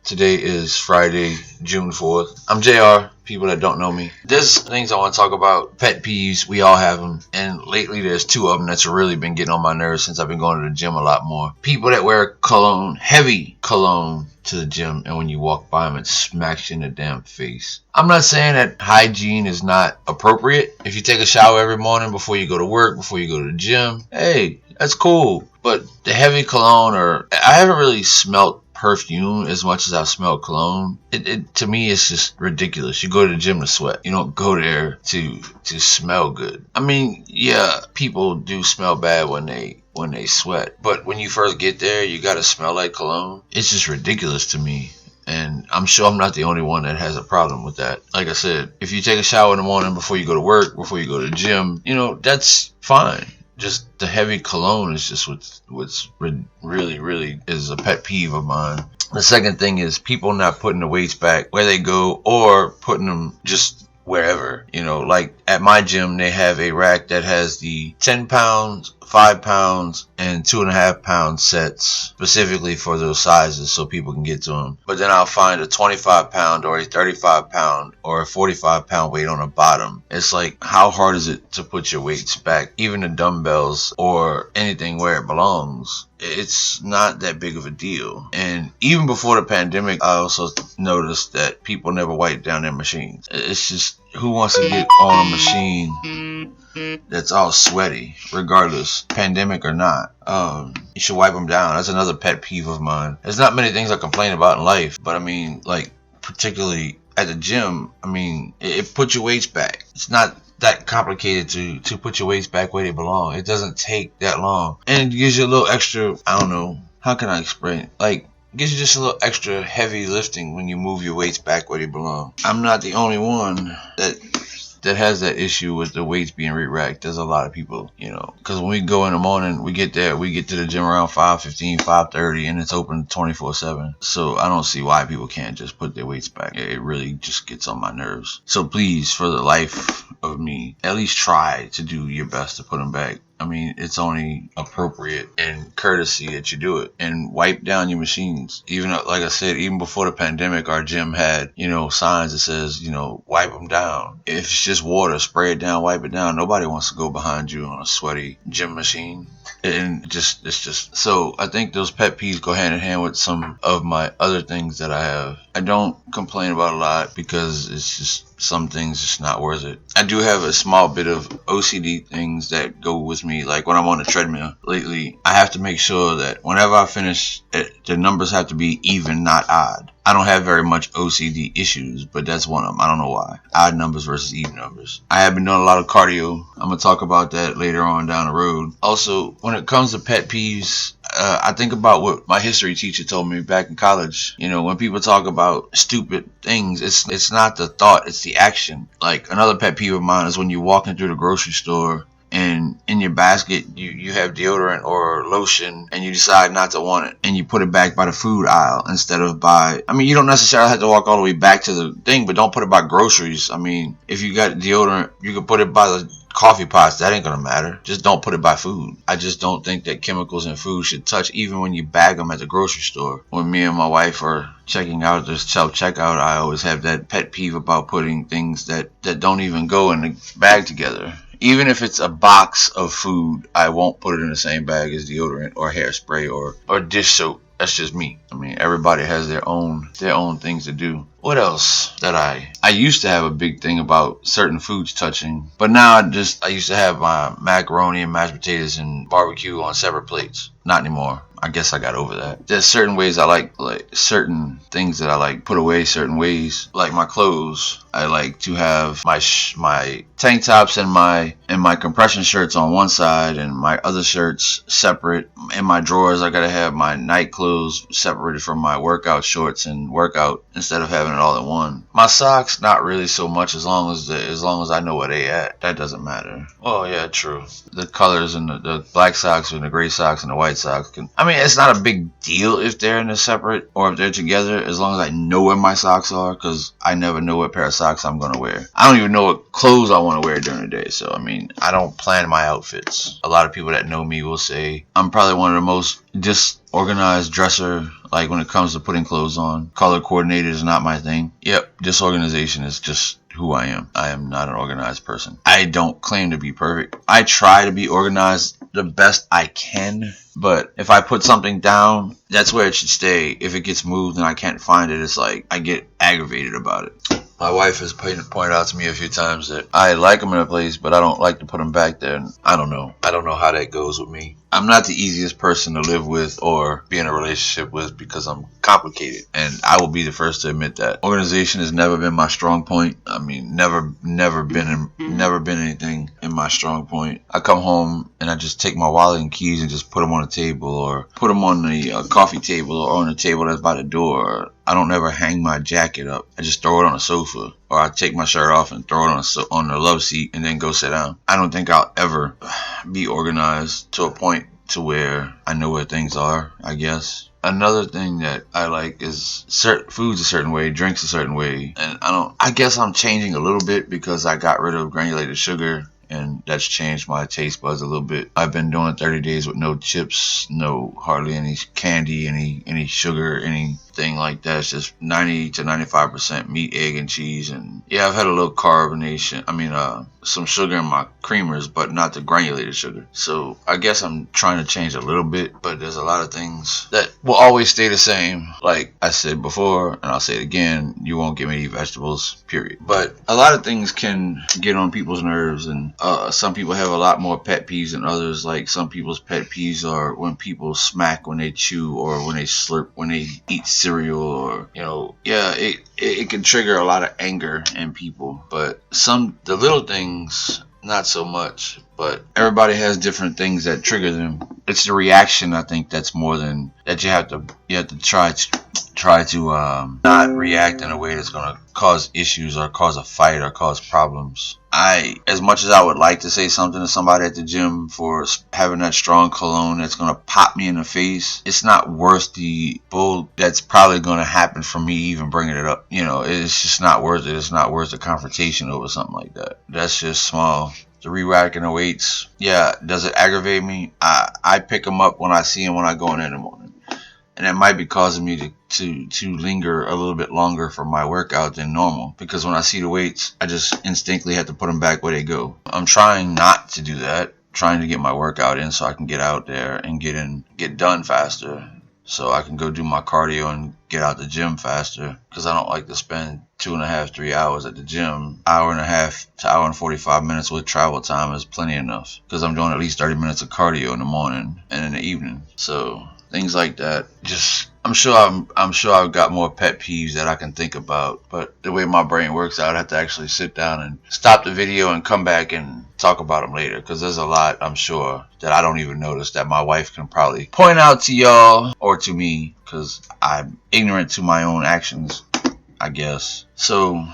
Today is Friday, June 4th. I'm JR. People that don't know me. There's things I want to talk about. Pet peeves, we all have them. And lately there's two of them that's really been getting on my nerves since I've been going to the gym a lot more. People that wear cologne, heavy cologne to the gym, and when you walk by them, it smacks you in the damn face. I'm not saying that hygiene is not appropriate. If you take a shower every morning before you go to work, before you go to the gym, hey, that's cool. But the heavy cologne, or I haven't really smelt perfume as much as I've smelled cologne. It to me, it's just ridiculous. You go to the gym to sweat. You don't go there to smell good. I mean, yeah, people do smell bad when they sweat, but when you first get there, you gotta smell like cologne. It's just ridiculous to me. And I'm sure I'm not the only one that has a problem with that. Like I said, if you take a shower in the morning before you go to work, before you go to the gym, that's fine. Just the heavy cologne is just what's really is a pet peeve of mine. The second thing is people not putting the weights back where they go, or putting them just wherever. Like at my gym, they have a rack that has the 10 pounds, 5 pounds, and 2.5 pound sets specifically for those sizes so people can get to them. But then I'll find a 25 pound or a 35 pound or a 45 pound weight on the bottom. It's like, how hard is it to put your weights back? Even the dumbbells or anything where it belongs. It's not that big of a deal. And even before the pandemic, I also noticed that people never wipe down their machines. It's just, who wants to get on a machine that's all sweaty, regardless, pandemic or not? You should wipe them down. That's another pet peeve of mine. There's not many things I complain about in life, but I mean, like, particularly at the gym, I mean, it puts your weights back. It's not that complicated to put your weights back where they belong. It doesn't take that long. And it gives you a little extra, I don't know, how can I explain it? Like, it gives you just a little extra heavy lifting when you move your weights back where they belong. I'm not the only one that has that issue with the weights being re-racked. There's a lot of people, because when we go in the morning, we get to the gym around 5:15, 5:30, and it's open 24/7. So I don't see why people can't just put their weights back. It really just gets on my nerves. So please, for the life of me, at least try to do your best to put them back. I mean, it's only appropriate and courtesy that you do it. And wipe down your machines. Even, like I said, even before the pandemic, our gym had, signs that says, wipe them down. If it's just water, spray it down, wipe it down. Nobody wants to go behind you on a sweaty gym machine. And it's just, so I think those pet peeves go hand in hand with some of my other things that I have. I don't complain about a lot because it's just, some things just not worth it. I do have a small bit of OCD things that go with me. Like when I'm on the treadmill lately, I have to make sure that whenever I finish, the numbers have to be even, not odd. I don't have very much OCD issues, but that's one of them. I don't know why. Odd numbers versus even numbers. I have been doing a lot of cardio. I'm going to talk about that later on down the road. Also, when it comes to pet peeves, I think about what my history teacher told me back in college. When people talk about stupid things, it's not the thought, it's the action. Like, another pet peeve of mine is when you're walking through the grocery store and in your basket you have deodorant or lotion and you decide not to want it and you put it back by the food aisle instead of you don't necessarily have to walk all the way back to the thing, but don't put it by groceries. I mean, if you got deodorant, you can put it by the coffee pots. That ain't gonna matter. Just don't put it by food. I just don't think that chemicals in food should touch, even when you bag them at the grocery store. When me and my wife are checking out the self-checkout, I always have that pet peeve about putting things that don't even go in the bag together. Even if it's a box of food, I won't put it in the same bag as deodorant or hairspray or dish soap. That's just me. I mean, everybody has their own things to do. What else that I used to have a big thing about certain foods touching, but now I used to have my macaroni and mashed potatoes and barbecue on separate plates. Not anymore. I guess I got over that. There's certain ways I like certain things that I like put away certain ways. Like my clothes, I like to have my tank tops and my compression shirts on one side and my other shirts separate. In my drawers, I gotta have my night clothes separated from my workout shorts and workout instead of having it all in one. My socks, not really so much, as long as I know where they at. That doesn't matter. Oh yeah, true. The colors and the black socks and the gray socks and the white socks mean, it's not a big deal if they're in a separate or if they're together, as long as I know where my socks are, because I never know what pair of socks I'm going to wear. I don't even know what clothes I want to wear during the day. So, I mean, I don't plan my outfits. A lot of people that know me will say I'm probably one of the most disorganized dresser, like when it comes to putting clothes on. Color coordinated is not my thing. Yep, disorganization is just who I am. I am not an organized person. I don't claim to be perfect. I try to be organized the best I can, but if I put something down, that's where it should stay. If it gets moved and I can't find it, it's like I get aggravated about it. My wife has pointed out to me a few times that I like them in a place, but I don't like to put them back there. And I don't know. I don't know how that goes with me. I'm not the easiest person to live with or be in a relationship with because I'm complicated. And I will be the first to admit that. Organization has never been my strong point. I mean, never been anything in my strong point. I come home and I just take my wallet and keys and just put them on the table or put them on the coffee table or on the table that's by the door. I don't ever hang my jacket up. I just throw it on a sofa, or I take my shirt off and throw it on the love seat and then go sit down. I don't think I'll ever be organized to a point to where I know where things are, I guess. Another thing that I like is food's a certain way, drinks a certain way, and I guess I'm changing a little bit because I got rid of granulated sugar, and that's changed my taste buds a little bit. I've been doing 30 days with no chips, hardly any candy, any sugar, anything like that. It's just 90 to 95% meat, egg, and cheese. And yeah, I've had a little carbonation. Some sugar in my creamers, but not the granulated sugar. So I guess I'm trying to change a little bit, but there's a lot of things that will always stay the same. Like I said before, and I'll say it again, you won't get me to eat vegetables, period. But a lot of things can get on people's nerves, and some people have a lot more pet peeves than others. Like some people's pet peeves are when people smack when they chew, or when they slurp when they eat cereal, or it can trigger a lot of anger in people. But the little things, not so much. But everybody has different things that trigger them. It's the reaction, I think, that's more than that. You have to try to not react in a way that's gonna cause issues or cause a fight or cause problems. As much as I would like to say something to somebody at the gym for having that strong cologne that's gonna pop me in the face, it's not worth the bull that's probably gonna happen from me even bringing it up. It's just not worth it. It's not worth the confrontation over something like that. That's just small. The re-racking the weights, yeah, does it aggravate me? I pick them up when I see them when I go in the morning, and it might be causing me to linger a little bit longer for my workout than normal, because when I see the weights, I just instinctively have to put them back where they go. I'm trying not to do that, trying to get my workout in so I can get out there and get done faster, so I can go do my cardio and get out the gym faster, because I don't like to spend 2.5, 3 hours at the gym. Hour and a half to hour and 45 minutes with travel time is plenty enough, because I'm doing at least 30 minutes of cardio in the morning and in the evening. So things like that. I'm sure I've got more pet peeves that I can think about, but the way my brain works, I'd have to actually sit down and stop the video and come back and talk about them later, because there's a lot, I'm sure, that I don't even notice that my wife can probably point out to y'all or to me, because I'm ignorant to my own actions, I guess. So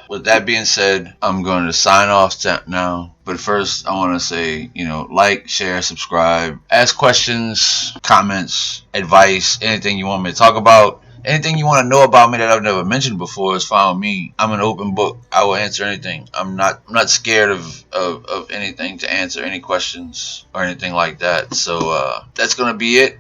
with that being said, I'm going to sign off now. But first, I want to say, like, share, subscribe, ask questions, comments, advice, anything you want me to talk about. Anything you want to know about me that I've never mentioned before is fine with me. I'm an open book. I will answer anything. I'm not scared of anything to answer any questions or anything like that. So that's going to be it.